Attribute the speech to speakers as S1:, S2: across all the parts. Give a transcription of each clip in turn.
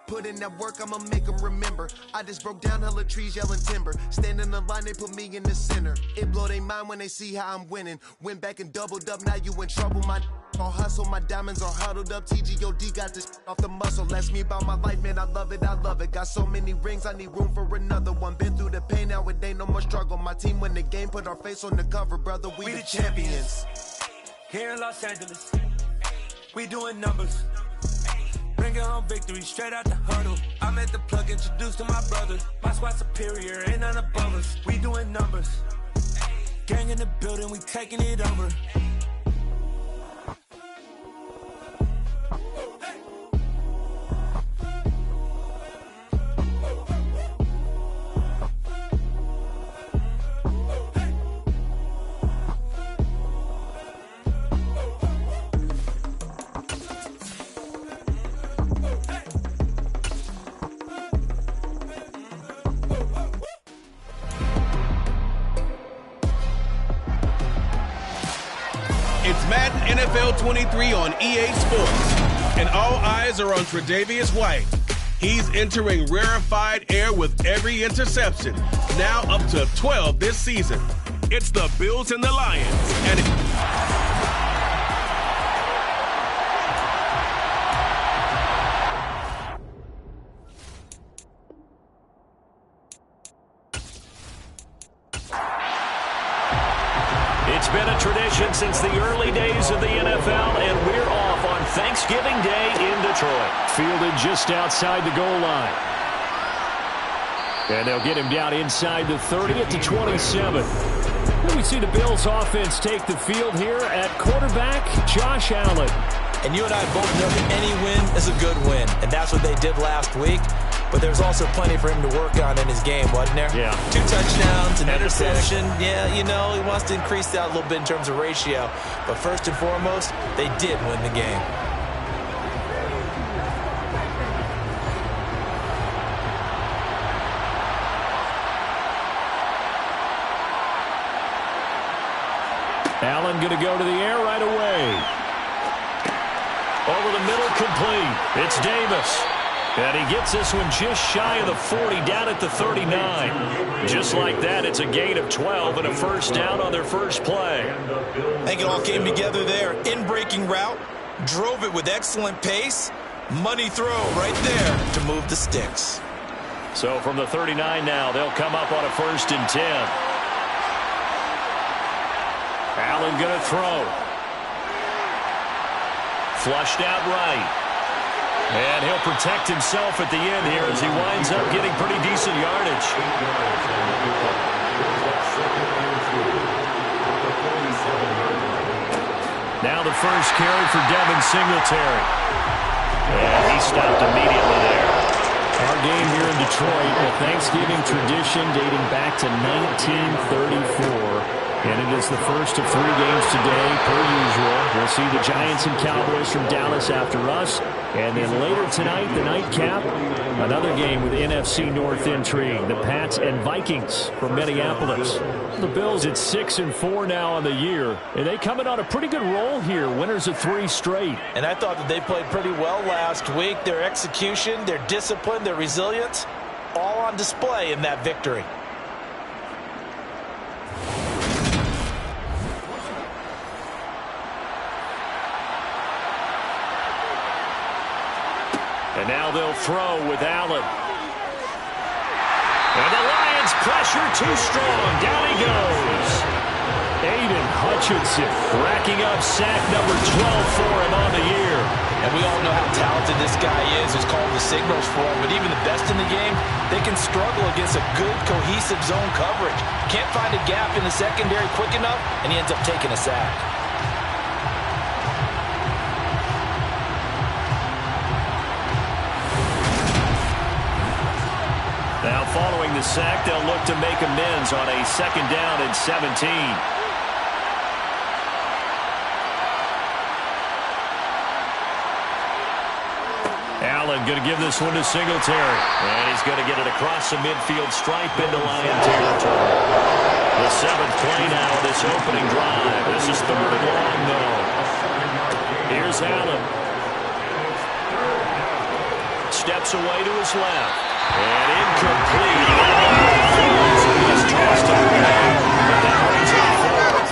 S1: Put in that work, I'ma make them remember. I just broke down hella trees, yelling timber. Stand in the line, they put me in the center. It blow their mind when they see how I'm winning. Went back and doubled up, now you in trouble. My all hustle, my diamonds are huddled up. TGOD got this off the muscle. Ask me about my life, man, I love it, I love it. Got so many rings, I need room for another one. Been through the pain, now it ain't no more struggle. My team win the game, put our face on the cover, brother, we the champions.
S2: Here in Los Angeles, we doing numbers. Bringing home victory straight out the huddle. I'm at the plug, introduced to my brother. My squad superior, ain't none above us. We doing numbers. Gang in the building, we taking it over.
S3: Madden NFL 23 on EA Sports, and all eyes are on Tre'Davious White. He's entering rarefied air with every interception, now up to 12 this season. It's the Bills and the Lions, and
S4: It's been a tradition since the early days of the NFL, and we're off on Thanksgiving Day in Detroit. Fielded just outside the goal line. And they'll get him down inside the 30 at the 27. And we see the Bills offense take the field here at quarterback, Josh Allen.
S5: And you and I both know that any win is a good win, and that's what they did last week. But there's also plenty for him to work on in his game, wasn't there?
S4: Yeah.
S5: 2 touchdowns, an interception. Yeah, you know, he wants to increase that a little bit in terms of ratio. But first and foremost, they did win the game.
S4: Allen going to go to the air right away. Over the middle, complete. It's Davis. And he gets this one just shy of the 40, down at the 39. Just like that, it's a gain of 12 and a first down on their first play.
S5: I think it all came together there. In-breaking route, drove it with excellent pace. Money throw right there to move the sticks.
S4: So from the 39 now, they'll come up on a 1st and 10. Allen going to throw. Flushed out right. And he'll protect himself at the end here as he winds up getting pretty decent yardage. Now the first carry for Devin Singletary. And he stopped immediately there. Our game here in Detroit, a Thanksgiving tradition dating back to 1934. And it is the first of 3 games today, per usual. We'll see the Giants and Cowboys from Dallas after us. And then later tonight, the nightcap, another game with NFC North intrigue. The Pats and Vikings from Minneapolis. The Bills at 6-4 now on the year. And they coming on a pretty good roll here. Winners of 3 straight.
S5: And I thought that they played pretty well last week. Their execution, their discipline, their resilience, all on display in that victory.
S4: And now they'll throw with Allen. And the Lions pressure too strong. Down he goes. Aiden Hutchinson racking up sack number 12 for him on the year.
S5: And we all know how talented this guy is. Who's called the signals for him. But even the best in the game, they can struggle against a good, cohesive zone coverage. Can't find a gap in the secondary quick enough, and he ends up taking a sack.
S4: Now following the sack, they'll look to make amends on a 2nd down and 17. Allen going to give this one to Singletary. And he's going to get it across the midfield stripe into Lion territory. The 7th play now of this opening drive. This is 3rd and long, though. Here's Allen. steps away to his left. And incomplete. He's tossed up there. But that brings him forward.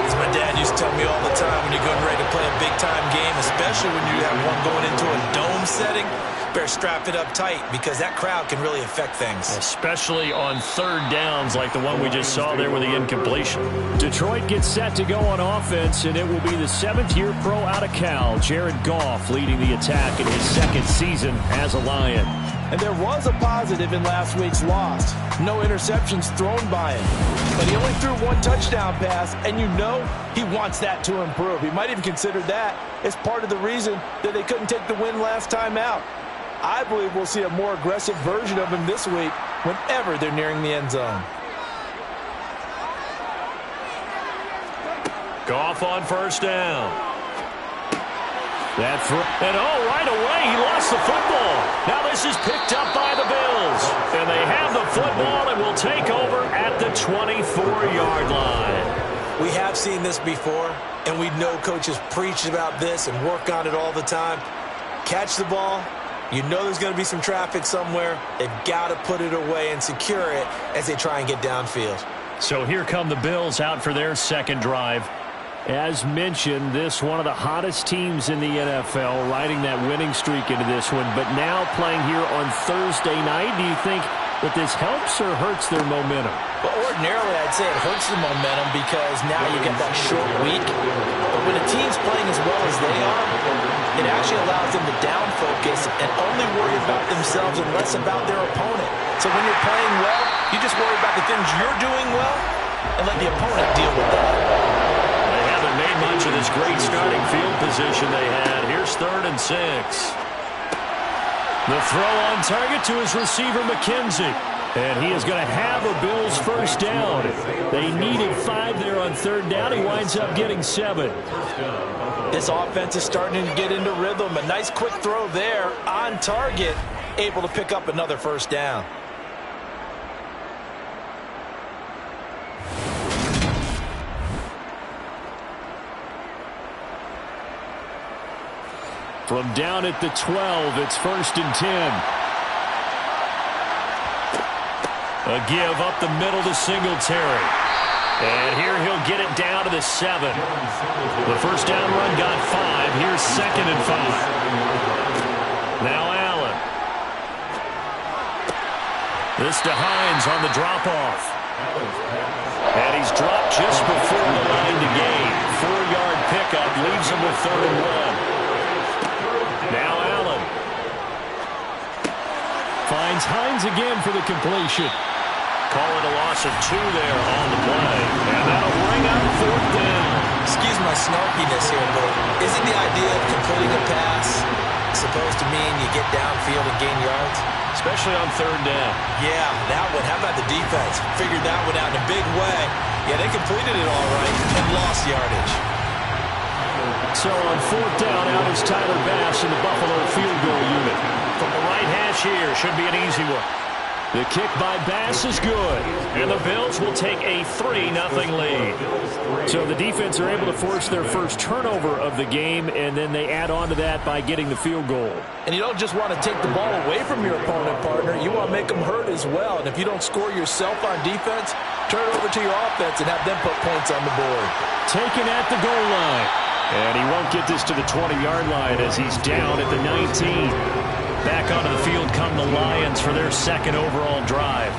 S5: As my dad used to tell me all the time, when you're getting ready to play a big-time game, especially when you have one going into a dome setting, better strap it up tight because that crowd can really affect things.
S4: Especially on third downs like the one we just saw there with the incompletion. Detroit gets set to go on offense, and it will be the 7th-year pro out of Cal, Jared Goff, leading the attack in his 2nd season as a Lion.
S5: And there was a positive in last week's loss. No interceptions thrown by him. But he only threw 1 touchdown pass, and you know he wants that to improve. He might even consider that as part of the reason that they couldn't take the win last time out. I believe we'll see a more aggressive version of him this week whenever they're nearing the end zone.
S4: Goff on first down. And right away, he lost the football. Now this is picked up by the Bills. And they have the football and will take over at the 24-yard line.
S5: We have seen this before, and we know coaches preach about this and work on it all the time. Catch the ball. You know there's going to be some traffic somewhere. They've got to put it away and secure it as they try and get downfield.
S4: So here come the Bills out for their second drive. As mentioned, this one of the hottest teams in the NFL, riding that winning streak into this one, but now playing here on Thursday night. Do you think that this helps or hurts their momentum?
S5: Well, ordinarily, I'd say it hurts the momentum because now you get that short week. But when a team's playing as well as they are, it actually allows them to down focus and only worry about themselves and less about their opponent. So when you're playing well, you just worry about the things you're doing well and let the opponent deal with that.
S4: They haven't made much of this great starting field position they had. Here's 3rd and 6. The throw on target to his receiver, McKenzie. And he is going to have a Bills first down. They needed 5 there on 3rd down. He winds up getting 7.
S5: This offense is starting to get into rhythm. A nice quick throw there on target, able to pick up another first down.
S4: From down at the 12, it's 1st and 10. A give up the middle to Singletary. And here he'll get it down to the 7. The first down run got 5. Here's 2nd and 5. Now Allen. This to Hines on the drop-off. And he's dropped just before the line to gain. 4-yard pickup leaves him with 3rd and 1. Now Allen. Finds Hines again for the completion. Call it a loss of 2 there on the play. And that'll bring up 4th down.
S5: Excuse my snarkiness here, but isn't the idea of completing a pass supposed to mean you get downfield and gain yards?
S4: Especially on 3rd down.
S5: Yeah, that one. How about the defense? Figured that one out in a big way. Yeah, they completed it all right and lost yardage.
S4: So on 4th down, out is Tyler Bass in the Buffalo field goal unit. From the right hash here, should be an easy one. The kick by Bass is good, and the Bills will take a 3-0 lead. So the defense are able to force their first turnover of the game, and then they add on to that by getting the field goal.
S5: And you don't just want to take the ball away from your opponent, partner. You want to make them hurt as well. And if you don't score yourself on defense, turn it over to your offense and have them put points on the board.
S4: Taken at the goal line. And he won't get this to the 20-yard line as he's down at the 19. Back onto the field come the Lions for their 2nd overall drive.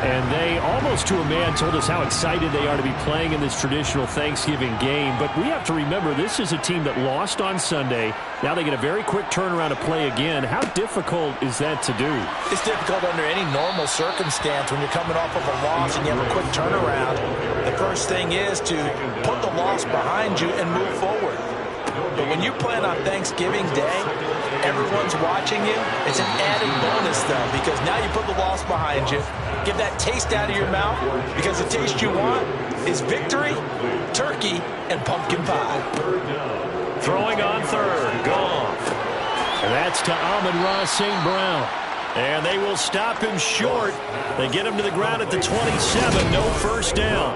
S4: And they, almost to a man, told us how excited they are to be playing in this traditional Thanksgiving game. But we have to remember, this is a team that lost on Sunday. Now they get a very quick turnaround to play again. How difficult is that to do?
S5: It's difficult under any normal circumstance when you're coming off of a loss and you have a quick turnaround. The first thing is to put the loss behind you and move forward. But when you plan on Thanksgiving Day, everyone's watching you. It's an added bonus, though, because now you put the loss behind you. Get that taste out of your mouth, because the taste you want is victory, turkey, and pumpkin pie.
S4: Throwing on 3rd, Goff. And that's to Amon-Ra St. Brown. And they will stop him short. They get him to the ground at the 27. No first down.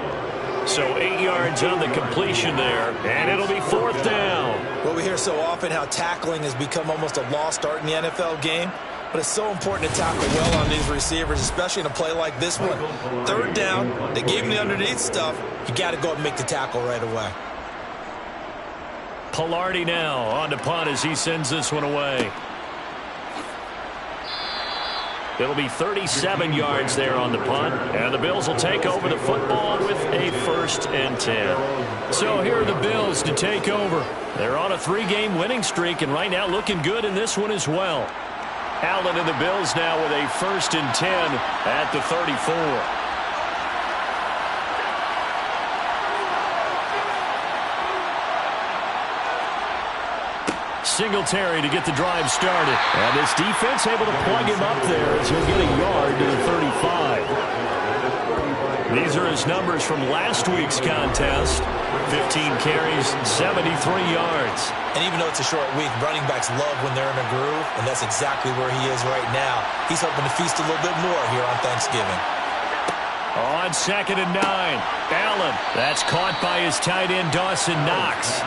S4: So 8 yards on the completion there, and it'll be 4th down.
S5: Well, we hear so often how tackling has become almost a lost art in the NFL game. but it's so important to tackle well on these receivers, especially in a play like this one. Third down, they gave him the underneath stuff. You got to go and make the tackle right away.
S4: Palardy now on to punt as he sends this one away. It'll be 37 yards there on the punt, and the Bills will take over the football with a 1st and 10. So here are the Bills to take over. They're on a 3-game winning streak, and right now looking good in this one as well. Allen and the Bills now with a 1st and 10 at the 34. Singletary to get the drive started. And this defense able to plug him up there as he'll get a yard to the 35. These are his numbers from last week's contest. 15 carries, 73 yards.
S5: And even though it's a short week, running backs love when they're in a groove, and that's exactly where he is right now. He's hoping to feast a little bit more here on Thanksgiving.
S4: On 2nd and 9, Allen. That's caught by his tight end, Dawson Knox.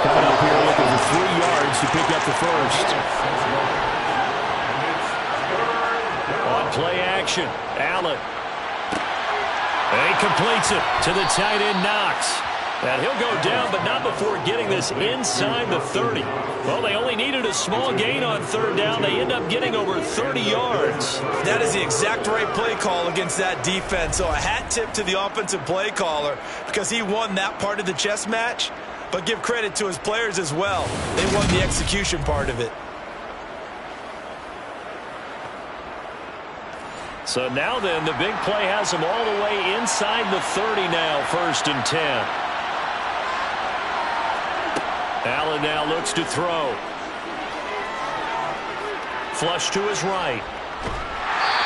S4: Coming up here looking for 3 yards to pick up the first. On play action, Allen. He completes it to the tight end, Knox. And he'll go down, but not before getting this inside the 30. Well, they only needed a small gain on 3rd down. They end up getting over 30 yards.
S5: That is the exact right play call against that defense. So a hat tip to the offensive play caller because he won that part of the chess match. But give credit to his players as well. They won the execution part of it.
S4: So now then, the big play has them all the way inside the 30 now, 1st and 10. Allen now looks to throw. Flush to his right.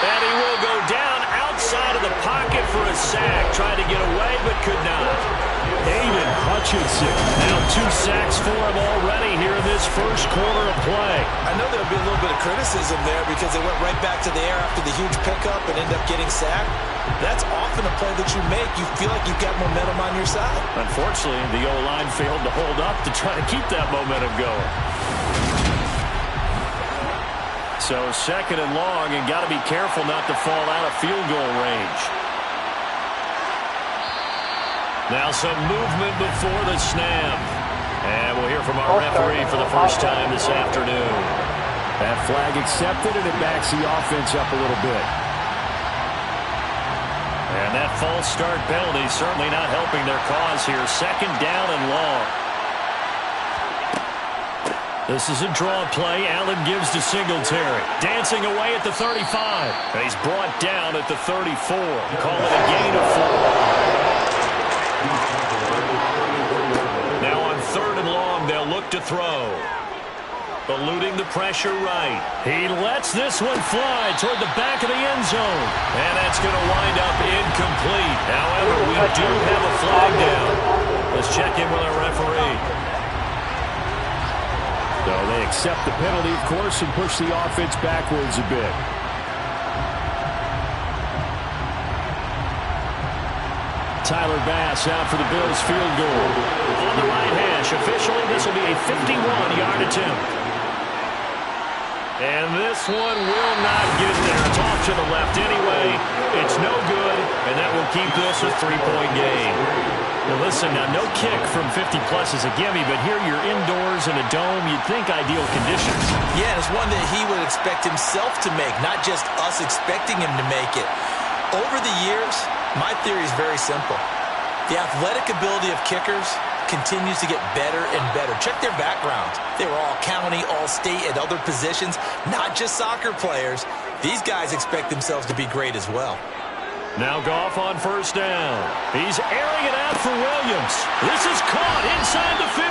S4: And he will go down outside of the pocket for a sack. Tried to get away, but could not. Aiden Hutchinson. Now 2 sacks for him already here in this first quarter of play.
S5: I know there'll be a little bit of criticism there because they went right back to the air after the huge pickup and end up getting sacked. That's often a play that you make. You feel like you've got momentum on your side.
S4: Unfortunately, the O-line failed to hold up to try to keep that momentum going. So 2nd and long, and got to be careful not to fall out of field goal range. Now some movement before the snap. And we'll hear from our referee for the first time this afternoon. That flag accepted, and it backs the offense up a little bit. And that false start penalty certainly not helping their cause here. 2nd down and long. This is a draw play. Allen gives to Singletary. Dancing away at the 35. And he's brought down at the 34. Call it a gain of 4. Now on 3rd and long, they'll look to throw. Eluding the pressure right. He lets this one fly toward the back of the end zone. And that's going to wind up incomplete. However, we do have a flag down. Let's check in with our referee. So they accept the penalty, of course, and push the offense backwards a bit. Tyler Bass out for the Bills field goal. On the right hash, officially, this will be a 51-yard attempt. And this one will not get there. It's off to the left anyway. It's no good, and that will keep this a 3-point game. Now listen, now no kick from 50-plus is a gimme, but here you're indoors in a dome. You'd think ideal conditions.
S5: Yeah, it's one that he would expect himself to make, not just us expecting him to make it. Over the years, my theory is very simple. The athletic ability of kickers continues to get better and better. Check their backgrounds. They were all county, all state, at other positions, not just soccer players. These guys expect themselves to be great as well.
S4: Now Goff on 1st down. He's airing it out for Williams. This is caught inside the 15.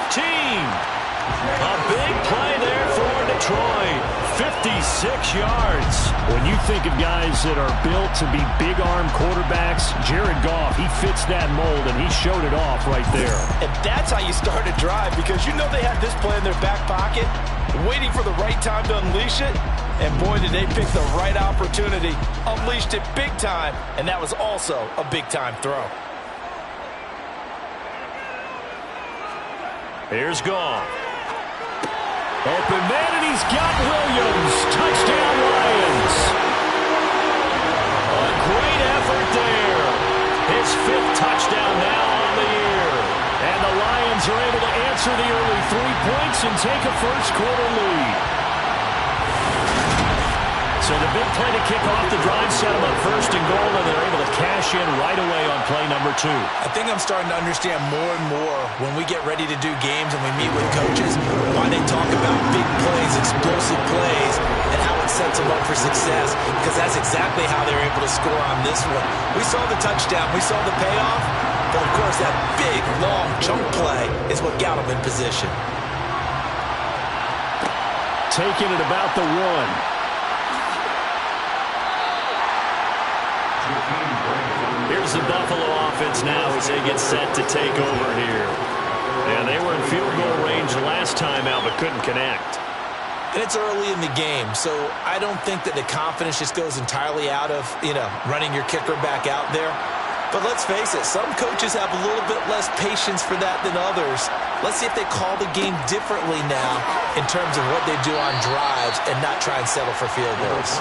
S4: A big play there for Detroit. 56 yards. When you think of guys that are built to be big-arm quarterbacks, Jared Goff, he fits that mold, and he showed it off right there.
S5: And that's how you start a drive, because you know they had this play in their back pocket, waiting for the right time to unleash it. And boy, did they pick the right opportunity. Unleashed it big time, and that was also a big-time throw.
S4: Here's Goff. Open man, and he's got Williams. Touchdown. answer the early 3 points and take a first-quarter lead. So the big play to kick off the drive set them up first and goal, and they're able to cash in right away on play number 2.
S5: I think I'm starting to understand more and more when we get ready to do games and we meet with coaches why they talk about big plays, explosive plays, and how it sets them up for success, because that's exactly how they're able to score on this one. We saw the touchdown. We saw the payoff. But, of course, that big, long jump play is what got them in position.
S4: Taking it about the 1. Here's the Buffalo offense now as they get set to take over here. Yeah, they were in field goal range last time out but couldn't connect.
S5: And it's early in the game, so I don't think that the confidence just goes entirely out of, running your kicker back out there. But let's face it, some coaches have a little bit less patience for that than others. Let's see if they call the game differently now in terms of what they do on drives and not try and settle for field goals.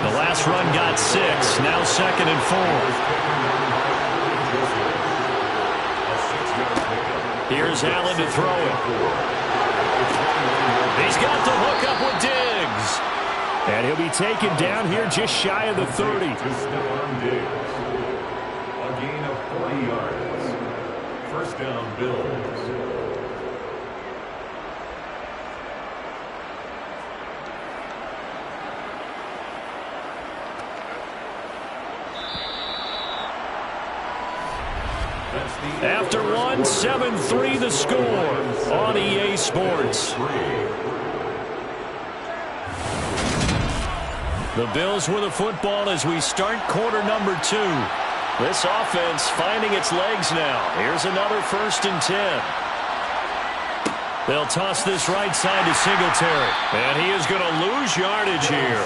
S4: The last run got 6, now 2nd and 4. Here's Allen to throw it. He's got the hook up with Diggs. And he'll be taken down here just shy of the 30.
S6: A gain of 40 yards. First down, Bills.
S4: After 1, 7-3 the score on EA Sports. The Bills with the football as we start quarter number 2. This offense finding its legs now. Here's another 1st and 10. They'll toss this right side to Singletary. And he is going to lose yardage here.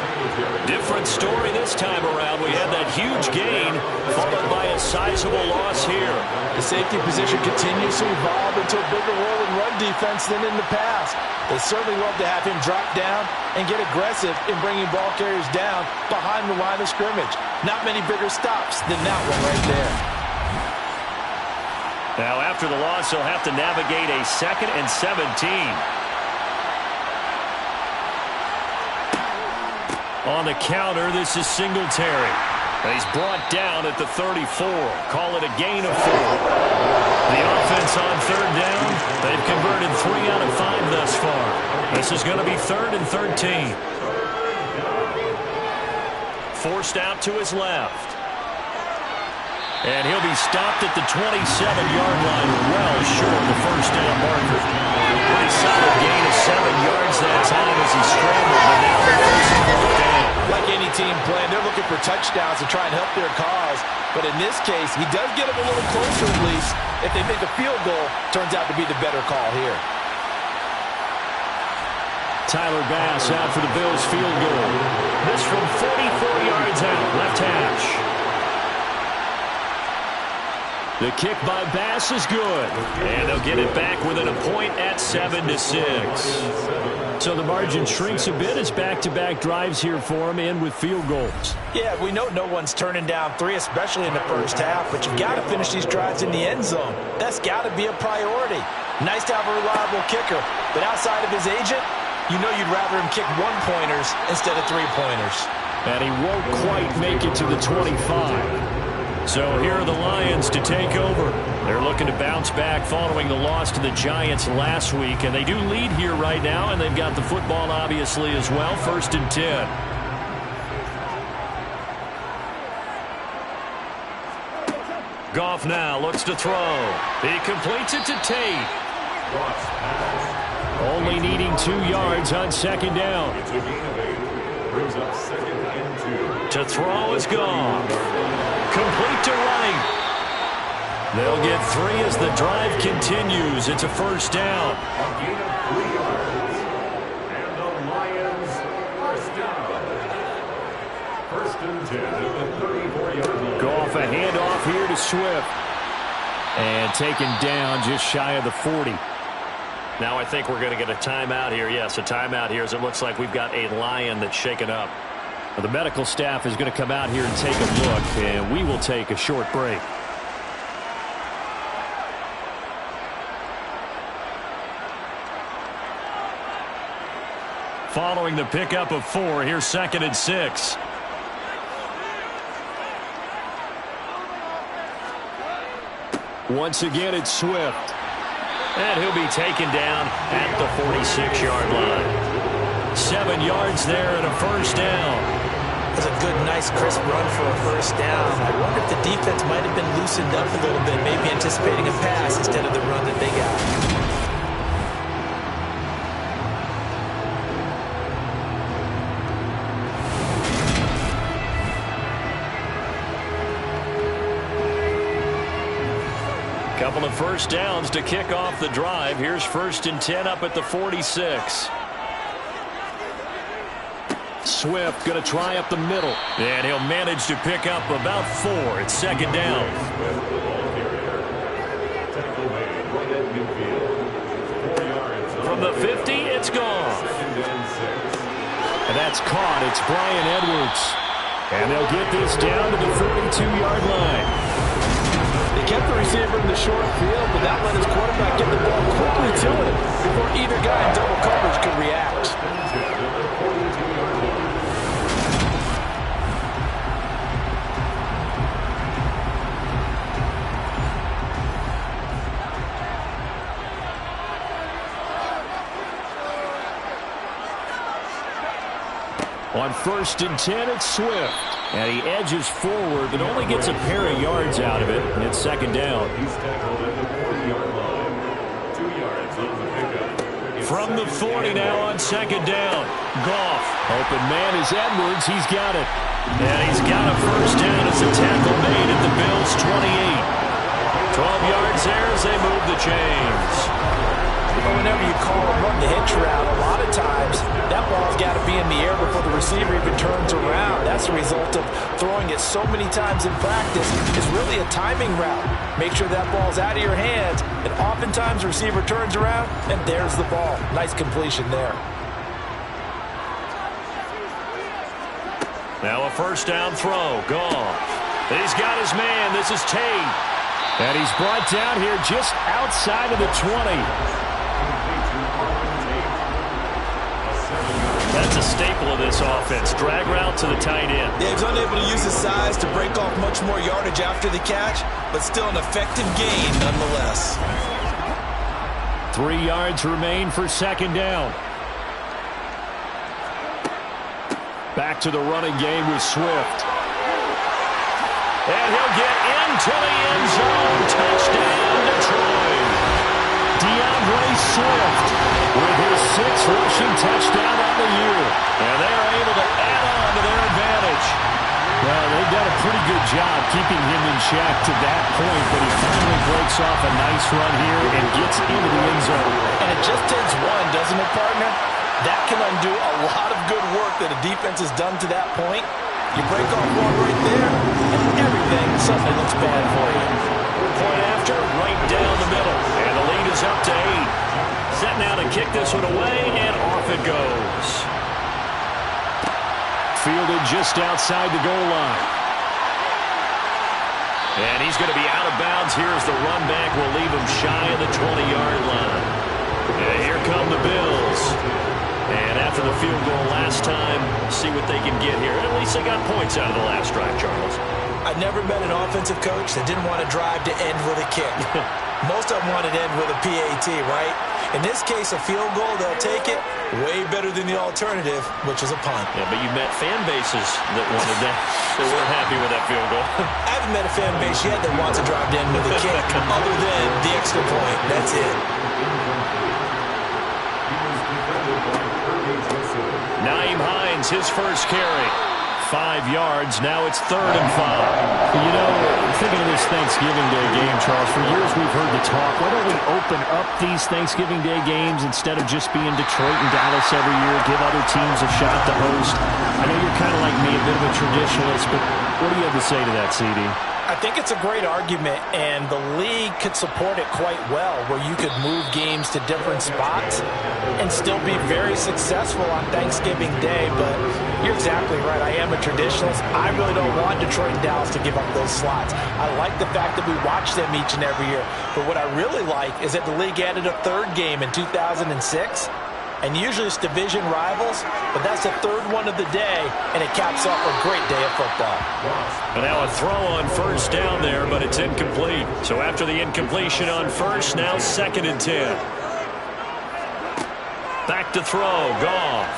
S4: Different story this time around. We had that huge gain, followed by a sizable loss here.
S5: The safety position continues to evolve into a bigger role in run defense than in the past. They certainly love to have him drop down and get aggressive in bringing ball carriers down behind the line of scrimmage. Not many bigger stops than that one right there.
S4: Now, after the loss, he'll have to navigate a 2nd and 17. On the counter, this is Singletary. He's brought down at the 34. Call it a gain of 4. The offense on 3rd down. They've converted 3 out of 5 thus far. This is going to be 3rd and 13. Forced out to his left. And he'll be stopped at the 27-yard line, well short of the first down marker. Pretty solid gain of 7 yards that time as he scrambled, but now the first and 4th down.
S5: Like any team playing, they're looking for touchdowns to try and help their cause. But in this case, he does get them a little closer at least. If they make a field goal, turns out to be the better call here.
S4: Tyler Bass out for the Bills field goal. This from 44 yards out, left hash. The kick by Bass is good. And they'll get it back within a point at 7-6. So the margin shrinks a bit as back-to-back drives here for them and with field goals.
S5: Yeah, we know no one's turning down 3, especially in the first half, but you've got to finish these drives in the end zone. That's got to be a priority. Nice to have a reliable kicker, but outside of his agent, you know you'd rather him kick 1-pointers instead of 3-pointers.
S4: And he won't quite make it to the 25. So here are the Lions to take over. They're looking to bounce back following the loss to the Giants last week. And they do lead here right now, and they've got the football obviously as well. 1st and 10. Goff now looks to throw. He completes it to Tate. Only needing 2 yards on 2nd down. To throw is Goff. Complete to right. They'll get 3 as the drive continues. It's a 1st down.
S6: A gain of 3 yards. And the Lions first down. 1st and 10 at the 34-yard line.
S4: Goff a handoff here to Swift. And taken down just shy of the 40. Now I think we're going to get a timeout here. Yes, a timeout here as it looks like we've got a Lion that's shaken up. The medical staff is going to come out here and take a look, and we will take a short break. Following the pickup of 4, here's 2nd and 6. Once again, it's Swift. And he'll be taken down at the 46-yard line. 7 yards there and a first down.
S5: That's a good, nice, crisp run for a first down. I wonder if the defense might have been loosened up a little bit, maybe anticipating a pass instead of the run that they got.
S4: Couple of first downs to kick off the drive. Here's 1st and 10 up at the 46. Swift going to try up the middle. And he'll manage to pick up about 4. It's 2nd down. From the 50, it's gone. And that's caught. It's Bryan Edwards. And they'll get this down to the 42-yard line.
S5: They kept the receiver in the short field, but that let his quarterback get the ball quickly to him before either guy in double coverage could react.
S4: On 1st and 10, it's Swift. And he edges forward, but only gets a pair of yards out of it. And it's 2nd down.
S6: He's tackled at the 40-yard line. 2 yards on the pickup.
S4: From the 40 now on 2nd down. Goff. Open man is Edwards. He's got it. And he's got a first down. It's a tackle made at the Bills' 28. 12 yards there as they move the chains.
S5: Whenever you call a run the hitch route, a lot of times that ball's got to be in the air before the receiver even turns around. That's the result of throwing it so many times in practice. It's really a timing route. Make sure that ball's out of your hands, and oftentimes the receiver turns around, and there's the ball. Nice completion there.
S4: Now a first down throw. Goff. He's got his man. This is Tate. And he's brought down here just outside of the 20. That's a staple of this offense. Drag route to the tight end.
S5: Yeah, he's unable to use his size to break off much more yardage after the catch, but still an effective gain nonetheless.
S4: 3 yards remain for 2nd down. Back to the running game with Swift. And he'll get into the end zone. Touchdown, Detroit. DeAndre Swift with his 6th rushing touchdown on the year. And they are able to add on to their advantage. Well, they've done a pretty good job keeping him in check to that point, but he finally breaks off a nice run here and gets into the end zone.
S5: And it just takes one, doesn't it, partner? That can undo a lot of good work that a defense has done to that point. You break off one right there, and everything suddenly looks bad for you.
S4: Point after, right down the middle. And the lead is up to 8. Set now to kick this one away, and off it goes. Fielded just outside the goal line. And he's going to be out of bounds here as the run back will leave him shy of the 20-yard line. And here come the Bills. And after the field goal last time, see what they can get here. At least they got points out of the last drive, Charles.
S5: I've never met an offensive coach that didn't want to drive to end with a kick. Most of them wanted to end with a PAT, right? In this case, a field goal, they'll take it. Way better than the alternative, which is a punt.
S4: Yeah, but you met fan bases that wanted that. They weren't happy with that field goal.
S5: I haven't met a fan base yet that wants to drive to end with a kick other than the extra point. That's it.
S4: Nyheim Hines, his first carry. 5 yards. Now it's 3rd and 5.
S7: You know, thinking of this Thanksgiving Day game, Charles, for years we've heard the talk, why don't we open up these Thanksgiving Day games instead of just being Detroit and Dallas every year, give other teams a shot to host? I know you're kind of like me, a bit of a traditionalist, but what do you have to say to that, CD?
S5: I think it's a great argument, and the league could support it quite well, where you could move games to different spots and still be very successful on Thanksgiving Day. But you're exactly right. I am a traditionalist. I really don't want Detroit and Dallas to give up those slots. I like the fact that we watch them each and every year. But what I really like is that the league added a 3rd game in 2006. And usually it's division rivals, but that's the third one of the day, and it caps off a great day of football.
S4: And now a throw on first down there, but it's incomplete. So after the incompletion on first, now 2nd and 10. Back to throw, Goff.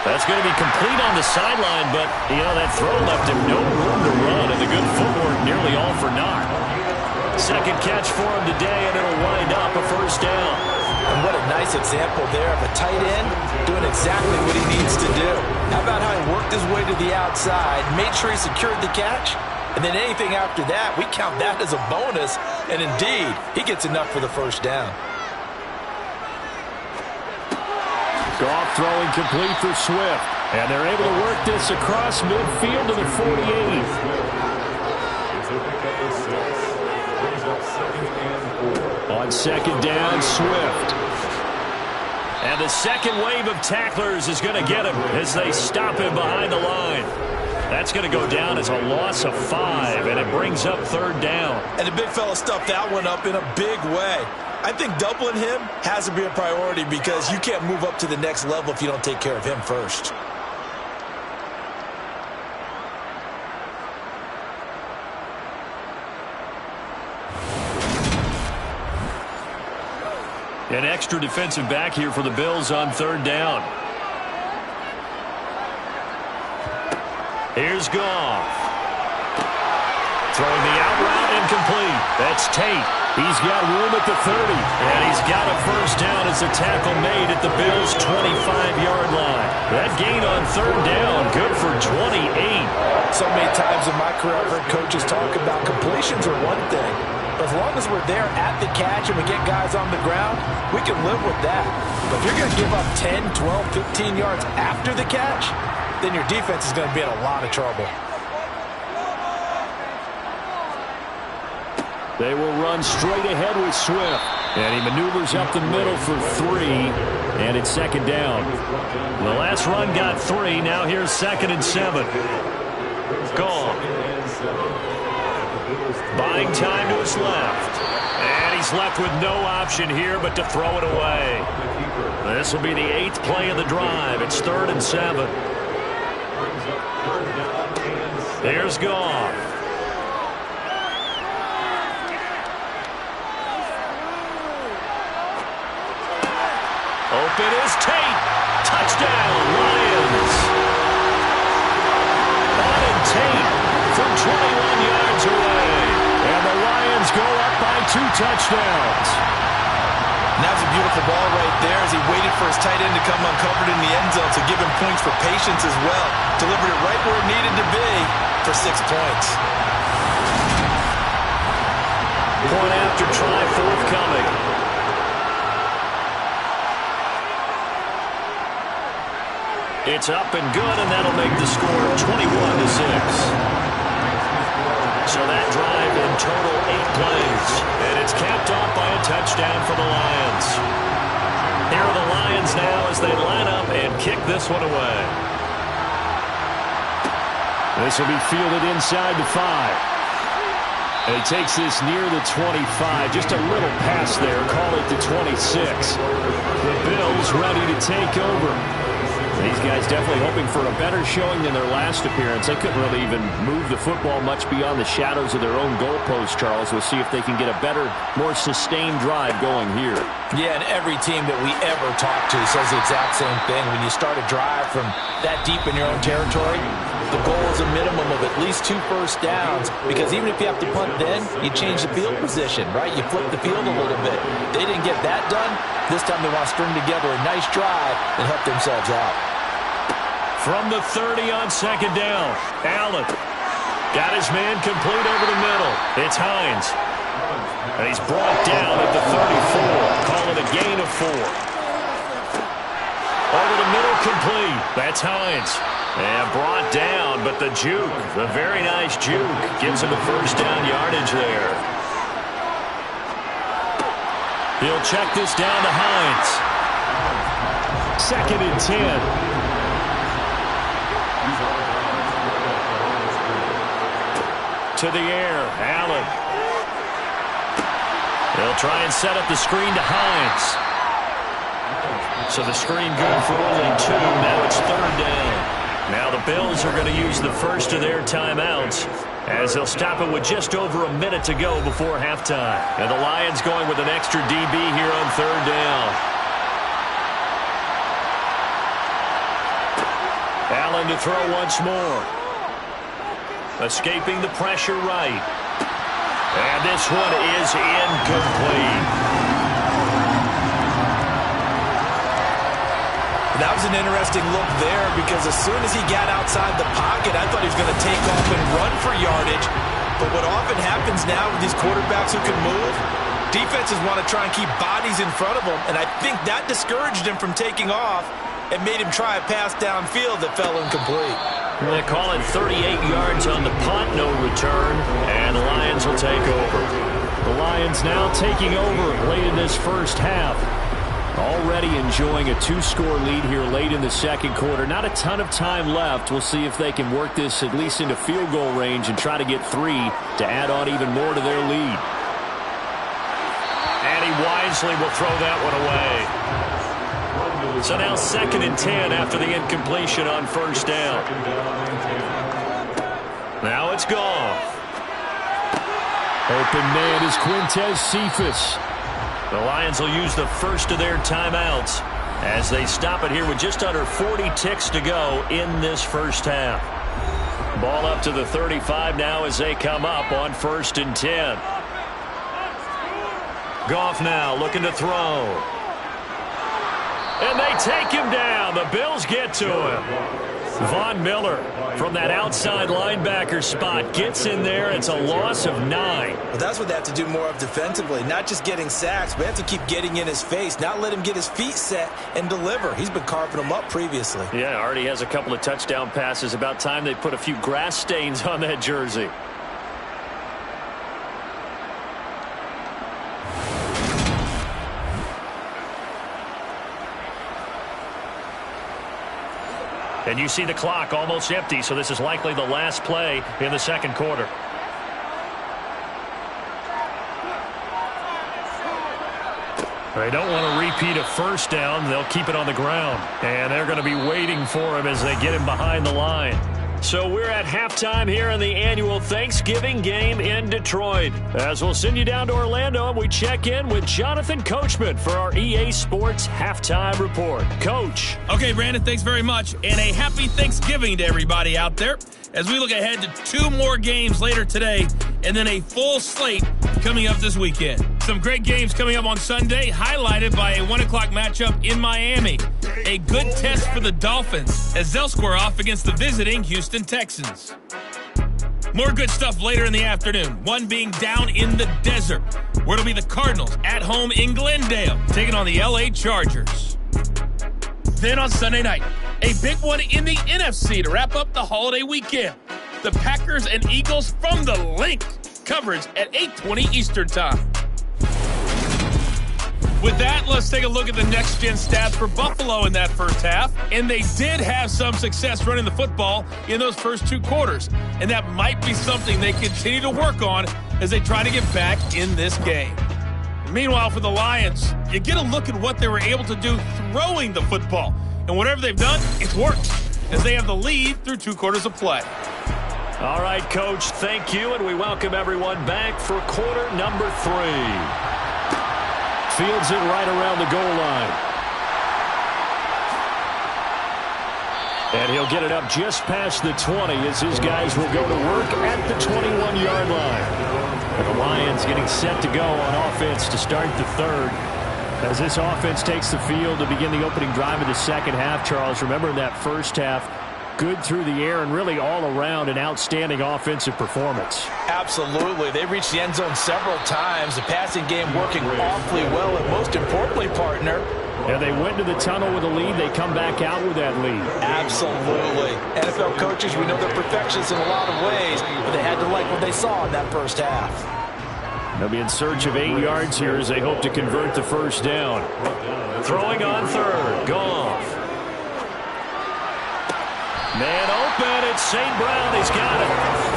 S4: That's going to be complete on the sideline, but, that throw left him no room to run, and the good footwork nearly all for naught. Second catch for him today, and it'll wind up a first down.
S5: And what a nice example there of a tight end doing exactly what he needs to do. How about how he worked his way to the outside, made sure he secured the catch, and then anything after that, we count that as a bonus, and indeed, he gets enough for the first down.
S4: Goff throwing complete for Swift, and they're able to work this across midfield to the 48. On second down, Swift. And the second wave of tacklers is going to get him as they stop him behind the line. That's going to go down as a loss of 5, and it brings up third down.
S5: And the big fella stuffed that one up in a big way. I think doubling him has to be a priority because you can't move up to the next level if you don't take care of him first.
S4: An extra defensive back here for the Bills on third down. Here's Goff. Throwing the out route incomplete. That's Tate. He's got room at the 30. And he's got a first down as the tackle made at the Bills' 25-yard line. That gain on third down, good for 28.
S5: So many times in my career, I've heard coaches talk about completions are one thing. As long as we're there at the catch and we get guys on the ground, we can live with that. But if you're going to give up 10, 12, 15 yards after the catch, then your defense is going to be in a lot of trouble.
S4: They will run straight ahead with Swift. And he maneuvers up the middle for 3. And it's second down. The last run got 3. Now here's 2nd and 7. Gone. Buying time to his left. And he's left with no option here but to throw it away. This will be the 8th play of the drive. It's 3rd and 7. There's Goff. Open is Tate. Touchdown, Lions. Auden Tate from 21 yards away. And the Lions go up by 2 touchdowns.
S5: And that was a beautiful ball right there as he waited for his tight end to come uncovered in the end zone to give him points for patience as well. Delivered it right where it needed to be for 6 points.
S4: Point after try forthcoming. It's up and good, and that'll make the score 21-6. So that drive in total 8 plays, and it's capped off by a touchdown for the Lions. Here are the Lions now as they line up and kick this one away. This will be fielded inside the 5. And he takes this near the 25. Just a little pass there. Call it the 26. The Bills ready to take over. These guys definitely hoping for a better showing than their last appearance. They couldn't really even move the football much beyond the shadows of their own goalpost, Charles. We'll see if they can get a better, more sustained drive going here.
S5: Yeah, and every team that we ever talk to says the exact same thing. When you start a drive from that deep in your own territory, the goal is a minimum of at least 2 first downs, because even if you have to punt then, you change the field position, right? You flip the field a little bit. They didn't get that done. This time they want to string together a nice drive and help themselves out.
S4: From the 30 on second down, Allen got his man complete over the middle. It's Hines. And he's brought down at the 34. Call it a gain of 4. Over the middle complete. That's Hines. And brought down, but the juke, the very nice juke, gives him the first down yardage there. He'll check this down to Hines. 2nd and 10. To the air, Allen. They'll try and set up the screen to Hines. So the screen good for only 2. Now it's 3rd down. Now the Bills are going to use the first of their timeouts as they'll stop it with just over a minute to go before halftime. And the Lions going with an extra DB here on 3rd down. Allen to throw once more. Escaping the pressure right. And this one is incomplete.
S5: That was an interesting look there because as soon as he got outside the pocket, I thought he was going to take off and run for yardage. But what often happens now with these quarterbacks who can move, defenses want to try and keep bodies in front of them, and I think that discouraged him from taking off and made him try a pass downfield that fell incomplete.
S4: They call it 38 yards on the punt, no return, and the Lions will take over. The Lions now taking over late in this first half. Already enjoying a 2-score lead here late in the second quarter. Not a ton of time left. We'll see if they can work this at least into field goal range and try to get 3 to add on even more to their lead. And he wisely will throw that one away. So now 2nd and 10 after the incompletion on 1st down. Now it's gone.
S7: Open man is Quintez Cephus.
S4: The Lions will use the first of their timeouts as they stop it here with just under 40 ticks to go in this first half. Ball up to the 35 now as they come up on 1st and 10. Goff now looking to throw. And they take him down. The Bills get to him. Von Miller from that outside linebacker spot gets in there. It's a loss of 9.
S5: Well, that's what they have to do more of defensively. Not just getting sacks, but they have to keep getting in his face, not let him get his feet set and deliver. He's been carving them up previously.
S4: Yeah, already has a couple of touchdown passes. About time they put a few grass stains on that jersey. And you see the clock almost empty, so this is likely the last play in the second quarter. They don't want to repeat a first down. They'll keep it on the ground. And they're going to be waiting for him as they get him behind the line. So we're at halftime here in the annual Thanksgiving game in Detroit. As we'll send you down to Orlando, and we check in with Jonathan Coachman for our EA Sports Halftime Report. Coach.
S3: Okay, Brandon, thanks very much. And a happy Thanksgiving to everybody out there as we look ahead to 2 more games later today and then a full slate coming up this weekend. Some great games coming up on Sunday, highlighted by a 1 o'clock matchup in Miami. A good test for the Dolphins as they'll square off against the visiting Houston Texans. More good stuff later in the afternoon, one being down in the desert, where it'll be the Cardinals at home in Glendale, taking on the LA Chargers. Then on Sunday night, a big one in the NFC to wrap up the holiday weekend. The Packers and Eagles from the Link. Coverage at 8:20 Eastern Time. With that, let's take a look at the next-gen stats for Buffalo in that first half. And they did have some success running the football in those first 2 quarters. And that might be something they continue to work on as they try to get back in this game. Meanwhile, for the Lions, you get a look at what they were able to do throwing the football. And whatever they've done, it's worked, as they have the lead through 2 quarters of play.
S4: All right, Coach, thank you, and we welcome everyone back for quarter number 3. Fields it right around the goal line. And he'll get it up just past the 20 as his guys will go to work at the 21-yard line. And the Lions getting set to go on offense to start the third. As this offense takes the field to begin the opening drive of the second half, Charles, remember in that first half, good through the air and really all around an outstanding offensive performance.
S5: Absolutely. They reached the end zone several times. The passing game working awfully well, and most importantly, partner,
S7: and they went to the tunnel with a lead. They come back out with that lead.
S5: Absolutely. NFL coaches, we know they're perfectionists in a lot of ways, but they had to like what they saw in that first half.
S7: They'll be in search of 8 yards here as they hope to convert the first down.
S4: Throwing on third. Goff. Man open, it's St. Brown. He's got it.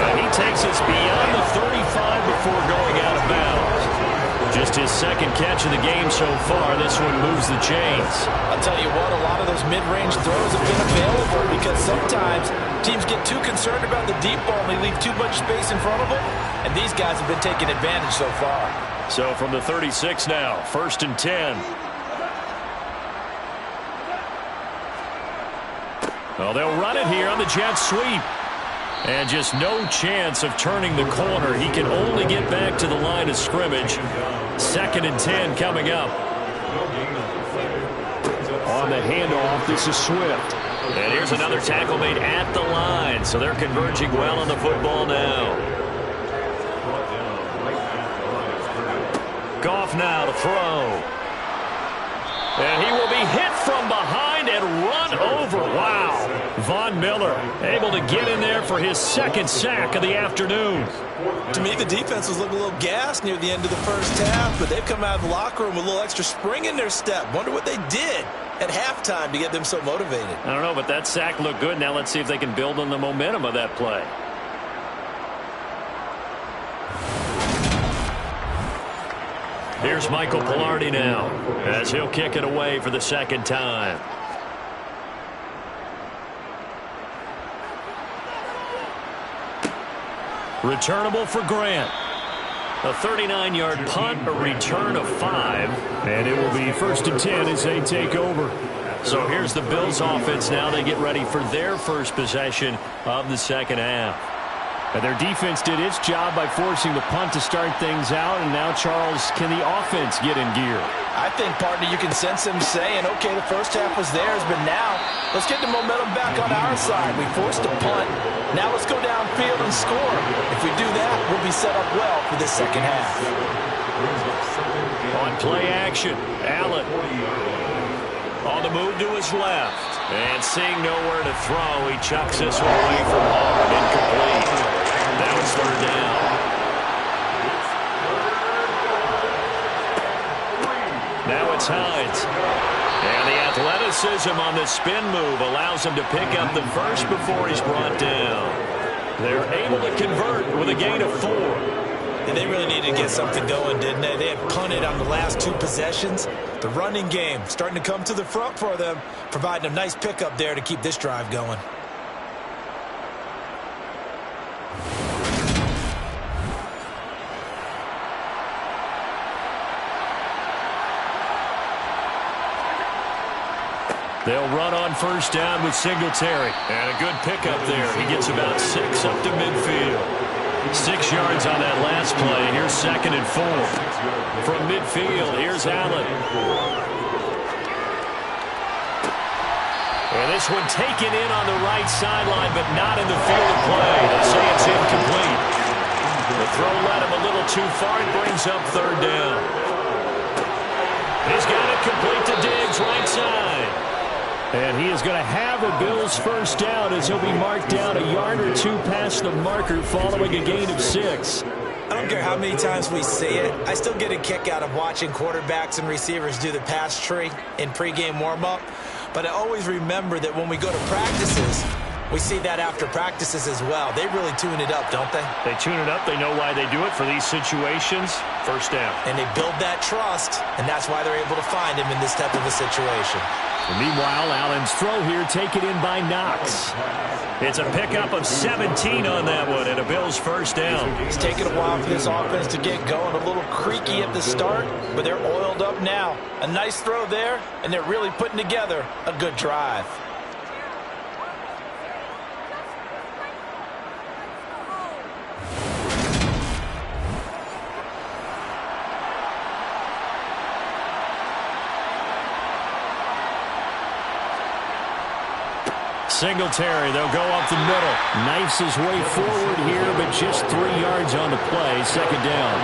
S4: And he takes us beyond the 35 before going out of bounds. Just
S7: just his second catch of the game so far. This one moves the chains.
S5: I'll tell you what, a lot of those mid-range throws have been available because sometimes teams get too concerned about the deep ball and they leave too much space in front of them, and these guys have been taking advantage so far.
S7: So from the 36 now, 1st and 10. Well, they'll run it here on the jet sweep. And just no chance of turning the corner. He can only get back to the line of scrimmage. 2nd and 10 coming up. On the handoff, this is Swift. And here's another tackle made at the line. So they're converging well on the football now. Goff now to throw. And he will be hit from behind and run over. Wow. Von Miller able to get in there for his 2nd sack of the afternoon.
S5: To me, the defense was looking a little gassed near the end of the first half, but they've come out of the locker room with a little extra spring in their step. Wonder what they did at halftime to get them so motivated.
S7: I don't know, but that sack looked good. Now let's see if they can build on the momentum of that play. Here's Michael Palardy now as he'll kick it away for the 2nd time. Returnable for Grant. A 39-yard punt, a return of 5. And it will be 1st and 10 as they take over. So here's the Bills offense now. They get ready for their first possession of the 2nd half. And their defense did its job by forcing the punt to start things out. And now, Charles, can the offense get in gear?
S5: I think, partner, you can sense them saying, okay, the first half was theirs, but now let's get the momentum back on our side. We forced a punt. Now let's go downfield and score. If we do that, we'll be set up well for this 2nd half.
S7: On play action, Allen on the move to his left. And seeing nowhere to throw, he chucks this one away from home. Incomplete. That was 3rd down. Now it's Hines. And the athleticism on the spin move allows him to pick up the first before he's brought down. They're able to convert with a gain of 4.
S5: And they really needed to get something going, didn't they? They had punted on the last 2 possessions. The running game starting to come to the front for them, providing a nice pickup there to keep this drive going.
S7: They'll run on 1st down with Singletary. And a good pickup there. He gets about 6 up to midfield. 6 yards on that last play. Here's 2nd and 4. From midfield, here's Allen. And this one taken in on the right sideline, but not in the field of play. They say it's incomplete. The throw led him a little too far. It brings up 3rd down. He's got it complete to Diggs, right side. And he is going to have a Bills 1st down as he'll be marked down a yard or 2 past the marker following a gain of 6.
S5: I don't care how many times we see it. I still get a kick out of watching quarterbacks and receivers do the pass tree in pregame warm-up. But I always remember that when we go to practices, we see that after practices as well. They really tune it up, don't they?
S7: They tune it up. They know why they do it for these situations. 1st down.
S5: And they build that trust, and that's why they're able to find him in this type of a situation.
S7: And meanwhile, Allen's throw here taken in by Knox. It's a pickup of 17 on that one, and a Bills 1st down.
S5: It's taken a while for this offense to get going. A little creaky at the start, but they're oiled up now. A nice throw there, and they're really putting together a good drive.
S7: Singletary, they'll go up the middle. Knifes his way forward here, but just 3 yards on the play. 2nd down.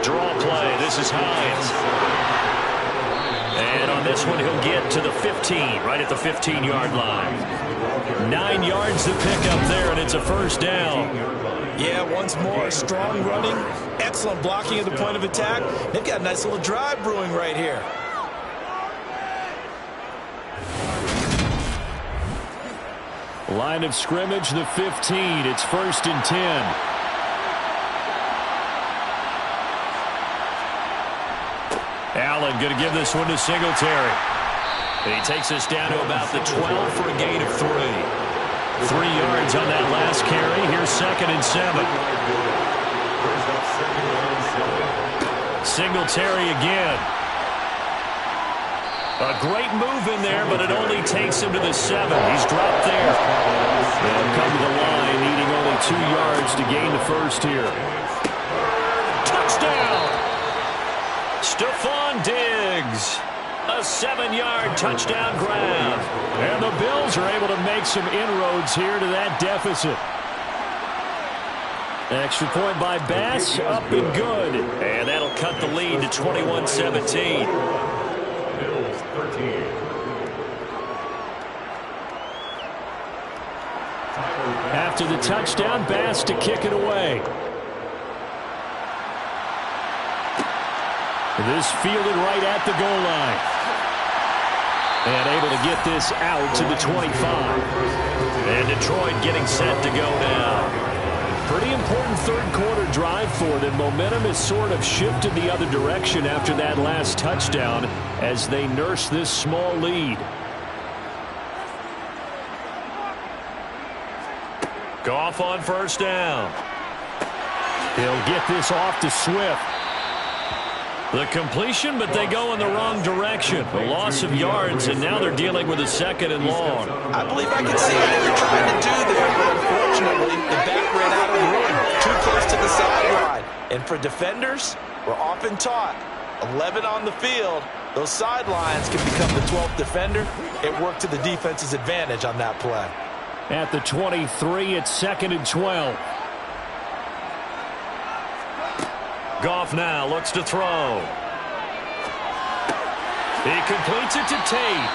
S7: Draw play. This is Hines. And on this one, he'll get to the 15, right at the 15-yard line. 9 yards to pick up there, and it's a 1st down.
S5: Yeah, once more, strong running, excellent blocking at the point of attack. They've got a nice little drive brewing right here.
S7: Line of scrimmage, the 15. It's 1st and 10.
S4: Allen going to give this one to Singletary. He takes us down to about the 12 for a gain of 3. 3 yards on that last carry. Here's 2nd and 7. Singletary again. A great move in there, but it only takes him to the 7. He's dropped there. They'll come to the line, needing only 2 yards to gain the first here. Touchdown! Stephon Diggs. A 7-yard touchdown grab. And the Bills are able to make some inroads here to that deficit. Extra point by Bass, up and good. And that'll cut the lead to 21-17.
S6: Bills 13.
S4: After the touchdown, Bass to kick it away. This fielded right at the goal line. And able to get this out to the 25. And Detroit getting set to go now. Pretty important third-quarter drive for them. Momentum has sort of shifted the other direction after that last touchdown as they nurse this small lead. Goff on first down. He'll get this off to Swift. The completion, but they go in the wrong direction. A loss of yards, and now they're dealing with a 2nd and long.
S5: I believe I can see what they were trying to do there, but unfortunately, the back ran out of room, too close to the sideline. And for defenders, we're often taught, 11 on the field, those sidelines can become the 12th defender. It worked to the defense's advantage on that play.
S4: At the 23, it's 2nd and 12. Goff now looks to throw. He completes it to Tate.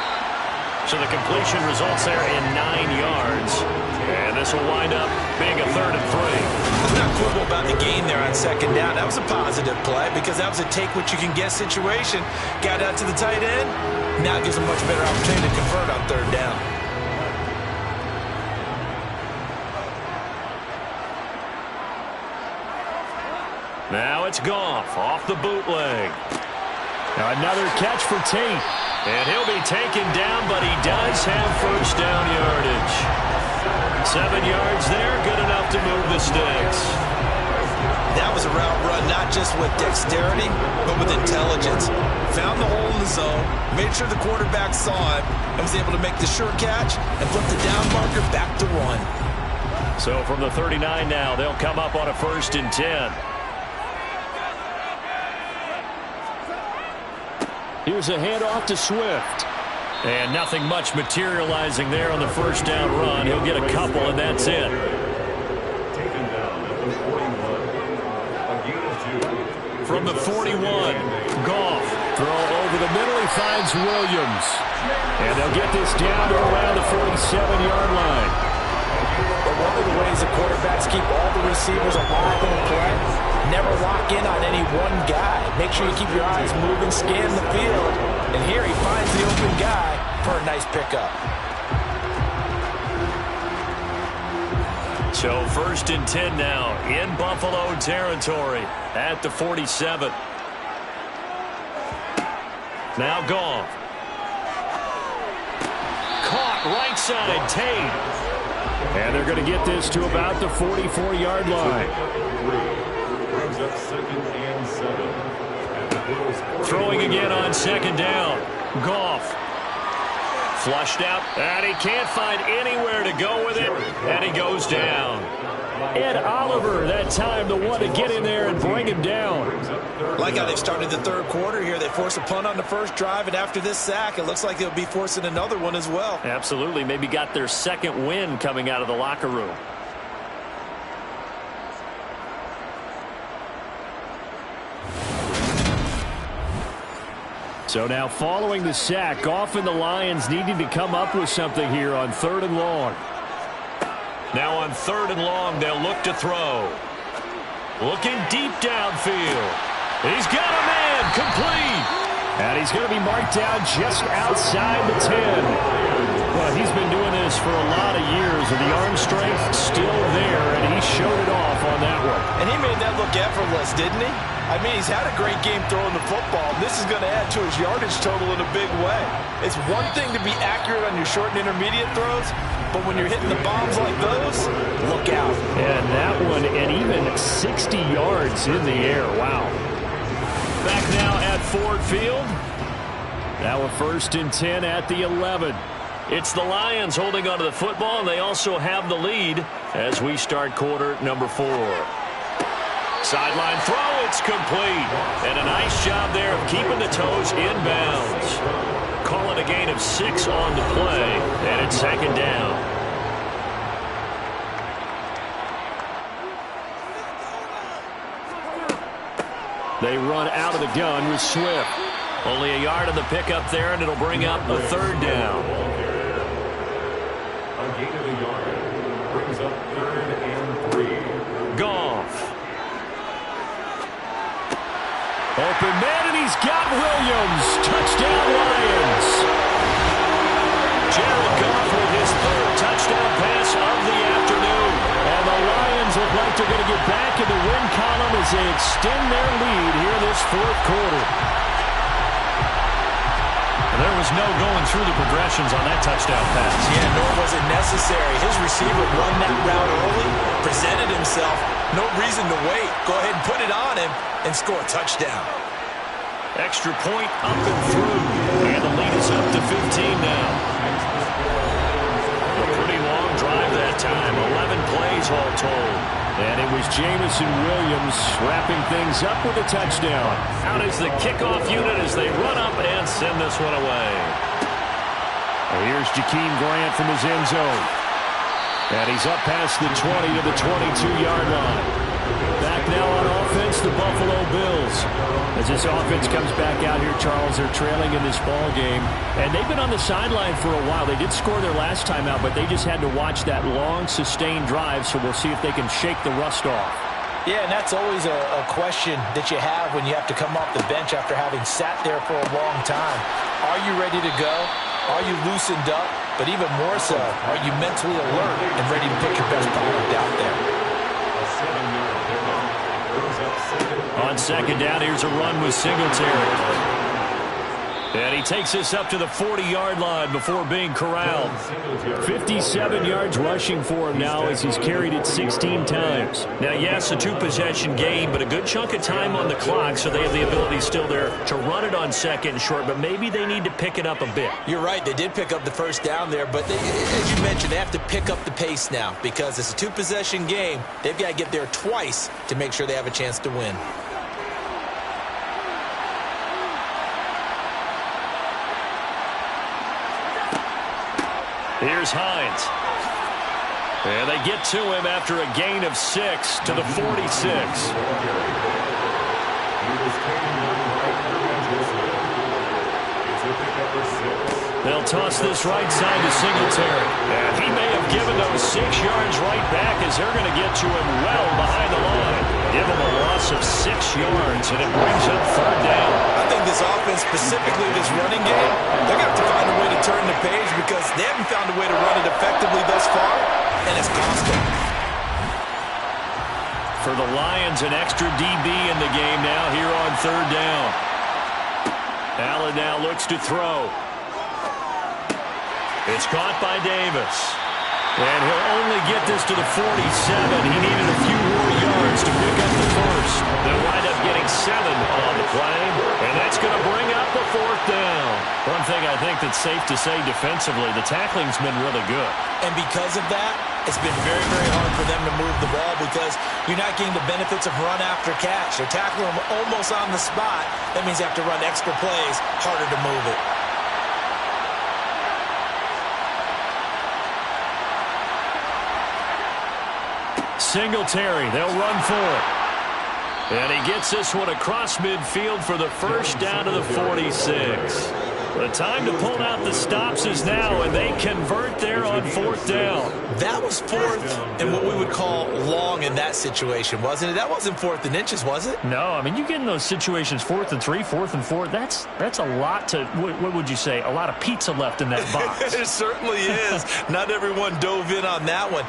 S4: So the completion results there in 9 yards. And this will wind up being a 3rd and 3.
S5: Let's not quibble about the gain there on 2nd down. That was a positive play because that was a take-what-you-can-get situation. Got out to the tight end. Now it gives a much better opportunity to convert on 3rd down.
S4: Now it's Goff off the bootleg. Now another catch for Tate. And he'll be taken down, but he does have first down yardage. 7 yards there, good enough to move the sticks.
S5: That was a route run, not just with dexterity, but with intelligence. Found the hole in the zone, made sure the quarterback saw it, and was able to make the sure catch and flip the down marker back to 1.
S4: So from the 39 now, they'll come up on a 1st and 10. Here's a handoff to Swift. And nothing much materializing there on the first down run. He'll get a couple, and that's it.
S6: Taken down at the 41. A gain of 2.
S4: From the 41, Goff. Throw over the middle. He finds Williams. And they'll get this down to around the 47-yard line.
S5: But one of the ways the quarterbacks keep all the receivers alive in the play, never lock in on any one guy. Make sure you keep your eyes moving, scan the field. And here he finds the open guy for a nice pickup.
S4: So 1st and 10 now in Buffalo territory at the 47. Now Goff. Caught right side, Tate. And they're going to get this to about the 44-yard line.
S6: Brings up 2nd and 7.
S4: Throwing again on 2nd down. Goff. Flushed out, and he can't find anywhere to go with it, and he goes down. Ed Oliver, that time, the one to get in there and bring him down.
S5: Like how they started the 3rd quarter here. They forced a punt on the first drive, and after this sack, it looks like they'll be forcing another one as well.
S4: Absolutely. Maybe got their 2nd win coming out of the locker room. So now following the sack, Goff and the Lions needing to come up with something here on 3rd and long. Now on 3rd and long, they'll look to throw. Looking deep downfield. He's got a man, complete. And he's going to be marked down just outside the 10.
S7: Well, he's been doing this for a lot of years, and the arm strength still there, and he showed it off on that one.
S5: And he made that look effortless, didn't he? I mean, he's had a great game throwing the football. This is going to add to his yardage total in a big way. It's one thing to be accurate on your short and intermediate throws, but when you're hitting the bombs like those, look out.
S7: And that one, and even 60 yards in the air. Wow. Back now at Ford Field. Now a 1st and 10 at the 11. It's the Lions holding onto the football, and they also have the lead as we start quarter number 4. Sideline throw, it's complete. And a nice job there of keeping the toes in bounds. Call it a gain of 6 on the play, and it's 2nd down. They run out of the gun with Swift. Only a yard on the pickup there, and it'll bring up a 3rd down.
S6: A gain of a yard brings up 3rd and 3.
S7: Goff. Open man, and he's got Williams. Touchdown, Lions. Jared Goff with his 3rd touchdown pass of the afternoon. And the Lions look like they're going to get back in the win column as they extend their lead here this 4th quarter.
S4: There was no going through the progressions on that touchdown pass.
S5: Yeah, nor was it necessary. His receiver won that route early, presented himself. No reason to wait. Go ahead and put it on him and score a touchdown.
S7: Extra point up and through. And the lead is up to 15 now. A pretty long drive that time. 11 plays all told. And it was Jameson Williams wrapping things up with a touchdown. Out is the kickoff unit as they run up and send this one away. Here's Jakeem Grant from his end zone. And he's up past the 20 to the 22-yard line. Back now on offense, the Buffalo Bills. As this offense comes back out here, Charles, they're trailing in this ball game. And they've been on the sideline for a while. They did score their last time out, but they just had to watch that long, sustained drive, so we'll see if they can shake the rust off.
S5: Yeah, and that's always a question that you have when you have to come off the bench after having sat there for a long time. Are you ready to go? Are you loosened up? But even more so, are you mentally alert and ready to put your best product out there?
S7: On 2nd down, here's a run with Singletary. And he takes this up to the 40-yard line before being corralled. 57 yards rushing for him now as he's carried it 16 times. Now, yes, a 2-possession game, but a good chunk of time on the clock, so they have the ability still there to run it on 2nd and short, but maybe they need to pick it up a bit.
S5: You're right. They did pick up the 1st down there, but as you mentioned, they have to pick up the pace now because it's a 2-possession game. They've got to get there twice to make sure they have a chance to win.
S7: Here's Hines. And they get to him after a gain of 6 to the 46. They'll toss this right side to Singletary. And he may have given those 6 yards right back as they're going to get to him well behind the line. Give him a loss of 6 yards, and it brings up 3rd down.
S5: I think this offense, specifically this running game, they're going to have to find a way to turn the page because they haven't found a way to run it effectively thus far, and it's cost them.
S7: For the Lions, an extra DB in the game now here on 3rd down. Allen now looks to throw. It's caught by Davis. And he'll only get this to the 47. He needed a few more yards to pick up the 1st. They'll wind up getting 7 on the play. And that's going to bring up the 4th down. One thing I think that's safe to say defensively, the tackling's been really good.
S5: And because of that, it's been very, very hard for them to move the ball because you're not getting the benefits of run after catch. They're tackling them almost on the spot. That means you have to run extra plays, harder to move it.
S7: Singletary, they'll run for it. And he gets this one across midfield for the 1st down to the 46. The time to pull out the stops is now, and they convert there on 4th down.
S5: That was 4th and what we would call long in that situation, wasn't it? That wasn't 4th and inches, was it?
S7: No, I mean, you get in those situations 4th and 3, 4th and 4. That's a lot to, what would you say, a lot of pizza left in that box.
S5: It certainly is. Not everyone dove in on that one.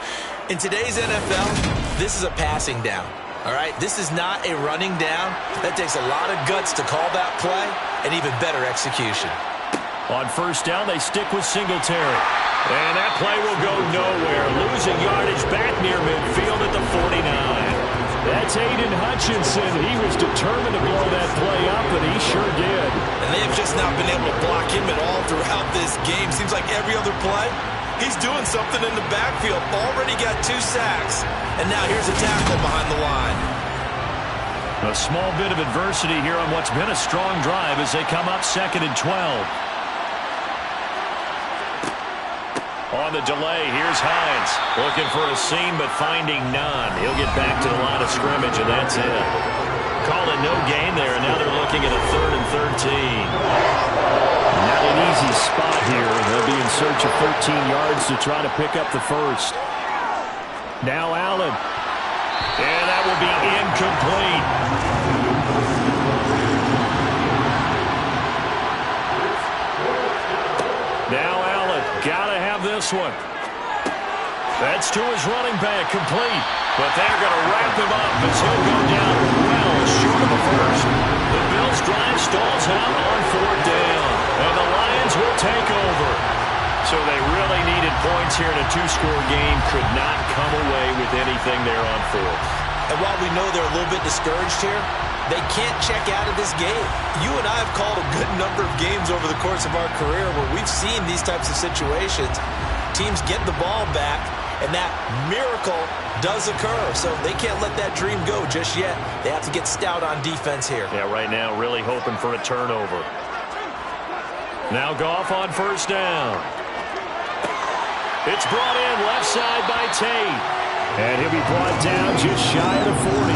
S5: In today's NFL, this is a passing down. All right, this is not a running down. That takes a lot of guts to call that play and even better execution.
S7: On 1st down, they stick with Singletary. And that play will go nowhere. Losing yardage back near midfield at the 49. That's Aiden Hutchinson. He was determined to blow that play up, and he sure did. And
S5: they have just not been able to block him at all throughout this game. Seems like every other play, he's doing something in the backfield. Already got 2 sacks. And now here's a tackle behind the line.
S7: A small bit of adversity here on what's been a strong drive as they come up 2nd and 12. On the delay, here's Hines. Looking for a seam, but finding none. He'll get back to the line of scrimmage, and that's it. Calling no gain there, and now they're looking at a 3rd and 13. Not an easy spot here. They'll be in search of 13 yards to try to pick up the first. Now Allen. And that will be incomplete. Now Allen. Gotta have this one. That's to his running back, complete. But they're going to wrap him up as he'll go down well short of a first. The Bills' drive stalls out on 4th down. And the Lions will take over. So they really needed points here in a 2-score game. Could not come away with anything there on 4th.
S5: And while we know they're a little bit discouraged here, they can't check out of this game. You and I have called a good number of games over the course of our career where we've seen these types of situations. Teams get the ball back, and that miracle does occur. So they can't let that dream go just yet. They have to get stout on defense here.
S7: Yeah, right now really hoping for a turnover. Now Goff on 1st down. It's brought in left side by Tate. And he'll be brought down just shy of the 40.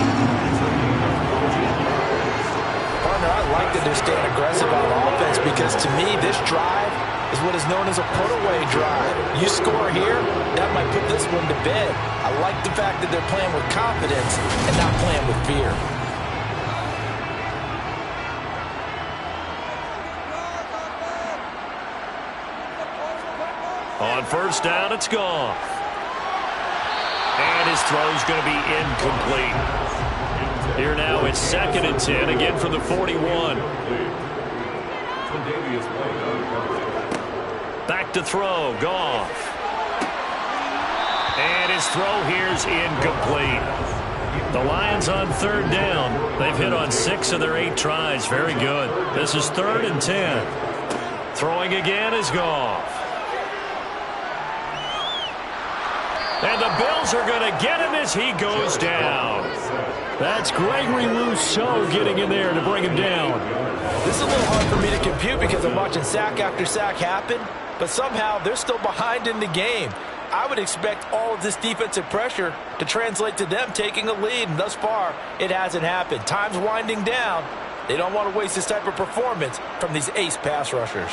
S5: Partner, I like that they're staying aggressive on offense because to me this drive is what is known as a put-away drive. You score here, that might put this one to bed. I like the fact that they're playing with confidence and not playing with fear.
S7: On 1st down, it's gone. And his throw's going to be incomplete. Here now, it's 2nd and 10, again from the 41. Back to throw, Goff. And his throw here's incomplete. The Lions on 3rd down. They've hit on 6 of their 8 tries. Very good. This is 3rd and 10. Throwing again is Goff. And the Bills are going to get him as he goes down. That's Gregory Rousseau getting in there to bring him down.
S5: This is a little hard for me to compute because I'm watching sack after sack happen, but somehow they're still behind in the game. I would expect all of this defensive pressure to translate to them taking a lead, and thus far, it hasn't happened. Time's winding down. They don't want to waste this type of performance from these ace pass rushers.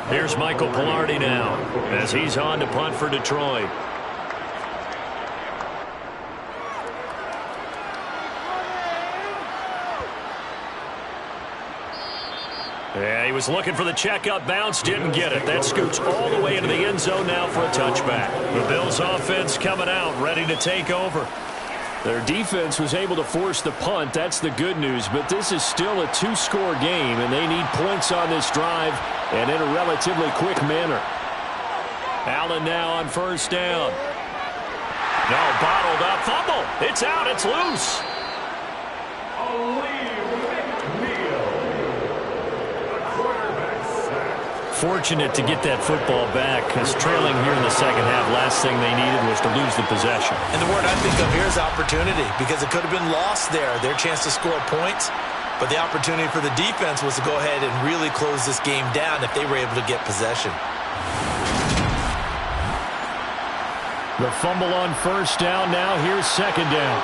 S7: Here's Michael Palardy now as he's on to punt for Detroit. Yeah, he was looking for the checkup bounce, didn't get it. That scoots all the way into the end zone now for a touchback. The Bills offense coming out, ready to take over. Their defense was able to force the punt. That's the good news. But this is still a 2-score game, and they need points on this drive and in a relatively quick manner. Allen now on 1st down. No, bottled up. Fumble. It's out. It's loose. Fortunate to get that football back because trailing here in the second half, last thing they needed was to lose the possession.
S5: And the word I think of here is opportunity because it could have been lost there, their chance to score points. But the opportunity for the defense was to go ahead and really close this game down if they were able to get possession.
S7: The fumble on 1st down. Now here's 2nd down.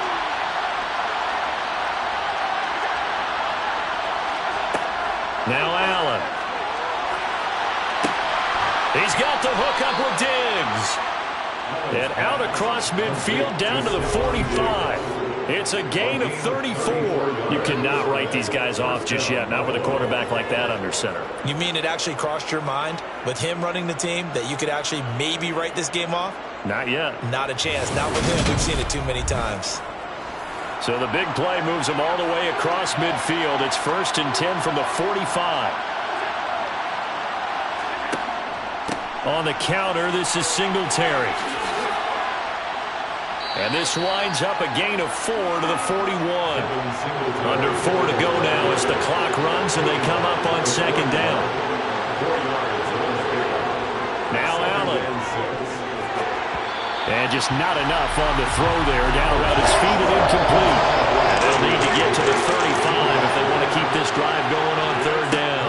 S7: Now Allen. He's got the hook up with Diggs. And out across midfield down to the 45. It's a gain of 34. You cannot write these guys off just yet, not with a quarterback like that under center.
S5: You mean it actually crossed your mind with him running the team that you could actually maybe write this game off?
S7: Not yet.
S5: Not a chance. Not with him. We've seen it too many times.
S7: So the big play moves him all the way across midfield. It's 1st and 10 from the 45. On the counter, this is Singletary. And this winds up a gain of 4 to the 41. Under 4 to go now as the clock runs and they come up on 2nd down. Now Allen. And just not enough on the throw there. Down around his feet and incomplete. And they'll need to get to the 35 if they want to keep this drive going on 3rd down.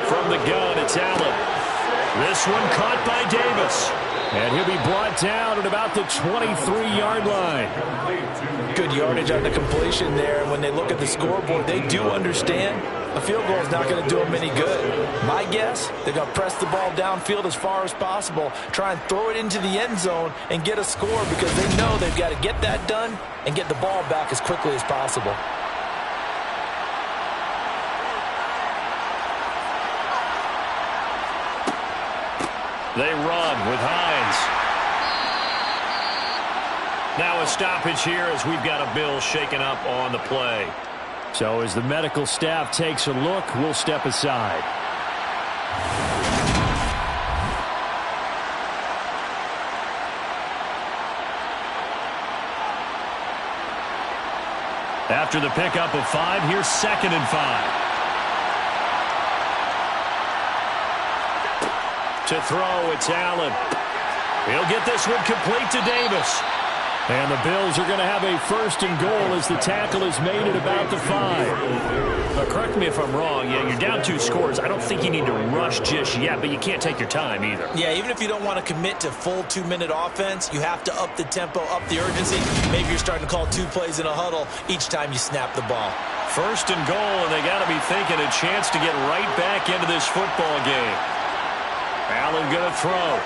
S7: From the gun, it's Allen. This one caught by Davis. And he'll be brought down at about the 23-yard line.
S5: Good yardage on the completion there. And when they look at the scoreboard, they do understand a field goal is not going to do them any good. My guess, they're going to press the ball downfield as far as possible, try and throw it into the end zone and get a score because they know they've got to get that done and get the ball back as quickly as possible.
S7: They run with Hines. Now a stoppage here as we've got a Bill shaken up on the play. So as the medical staff takes a look, we'll step aside. After the pickup of 5, here's 2nd and 5. To throw, it's Allen. He'll get this one complete to Davis. And the Bills are going to have a 1st and goal as the tackle is made at about the 5. Now, correct me if I'm wrong. Yeah, you're down 2 scores. I don't think you need to rush just yet, but you can't take your time either.
S5: Yeah, even if you don't want to commit to full 2-minute offense, you have to up the tempo, up the urgency. Maybe you're starting to call 2 plays in a huddle each time you snap the ball.
S7: 1st and goal, and they got to be thinking a chance to get right back into this football game. Allen going to throw.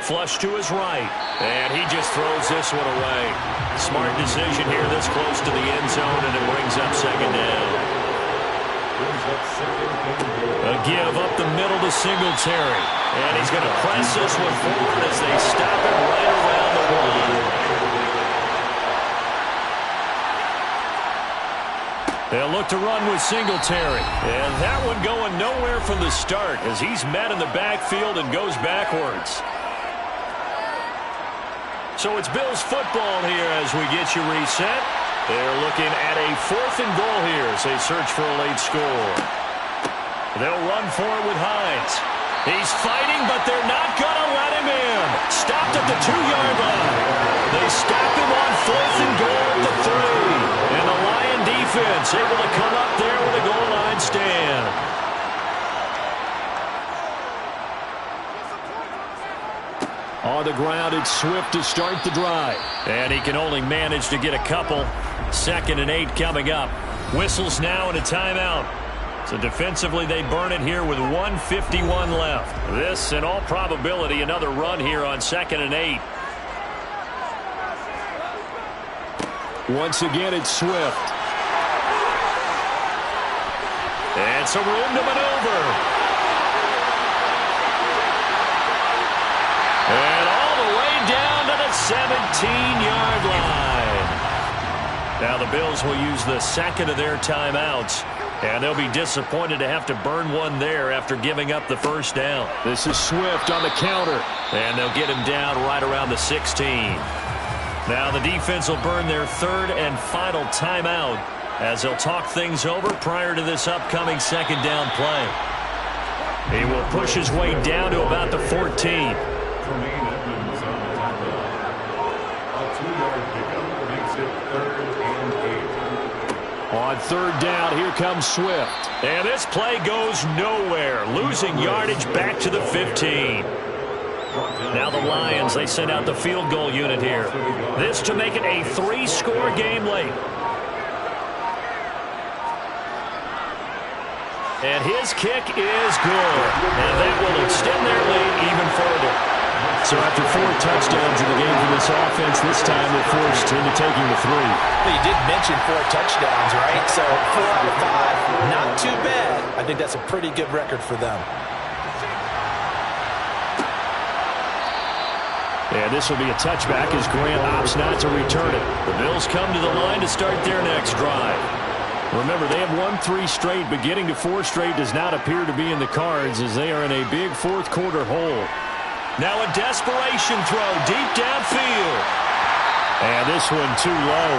S7: Flush to his right. And he just throws this one away. Smart decision here this close to the end zone, and it brings up 2nd down. A give up the middle to Singletary. And he's going to press this one forward as they stop it right around the 1. They'll look to run with Singletary. And that one going nowhere from the start as he's met in the backfield and goes backwards. So it's Bills football here as we get you reset. They're looking at a 4th and goal here as they search for a late score. They'll run for it with Hines. He's fighting, but they're not going to let him in. Stopped at the 2-yard line. They stop him on 4th and goal at the 3. And the Lion defense able to come up there with a goal line stand. On the ground, it's Swift to start the drive. And he can only manage to get a couple. 2nd and 8 coming up. Whistles now and a timeout. So defensively, they burn it here with 1:51 left. This, in all probability, another run here on 2nd and 8. Once again, it's Swift. And some room to maneuver. And all the way down to the 17-yard line. Now the Bills will use the 2nd of their timeouts. And they'll be disappointed to have to burn one there after giving up the 1st down. This is Swift on the counter. And they'll get him down right around the 16. Now the defense will burn their 3rd and final timeout as they'll talk things over prior to this upcoming 2nd down play. He will push his way down to about the 14. On 3rd down, here comes Swift. And this play goes nowhere. Losing yardage back to the 15. Now the Lions, they send out the field goal unit here. This to make it a 3-score game late. And his kick is good. And that will extend their lead even further. So after 4 touchdowns in the game for this offense, this time they're forced into taking the 3.
S5: Well, you did mention 4 touchdowns, right? So 4 out of 5, not too bad. I think that's a pretty good record for them.
S7: And this will be a touchback as Grant opts not to return it. The Bills come to the line to start their next drive. Remember, they have won 3 straight, but getting to 4 straight does not appear to be in the cards as they are in a big fourth-quarter hole. Now a desperation throw deep downfield. And this one too low.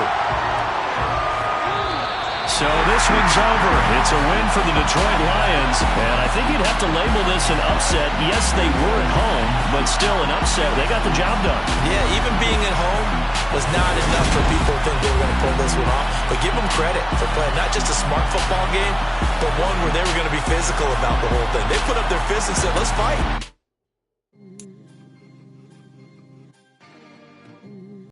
S7: So this one's over. It's a win for the Detroit Lions. And I think you'd have to label this an upset. Yes, they were at home, but still an upset. They got the job done.
S5: Yeah, even being at home was not enough for people to think they were going to pull this one off. But give them credit for playing not just a smart football game, but one where they were going to be physical about the whole thing. They put up their fists and said, let's fight.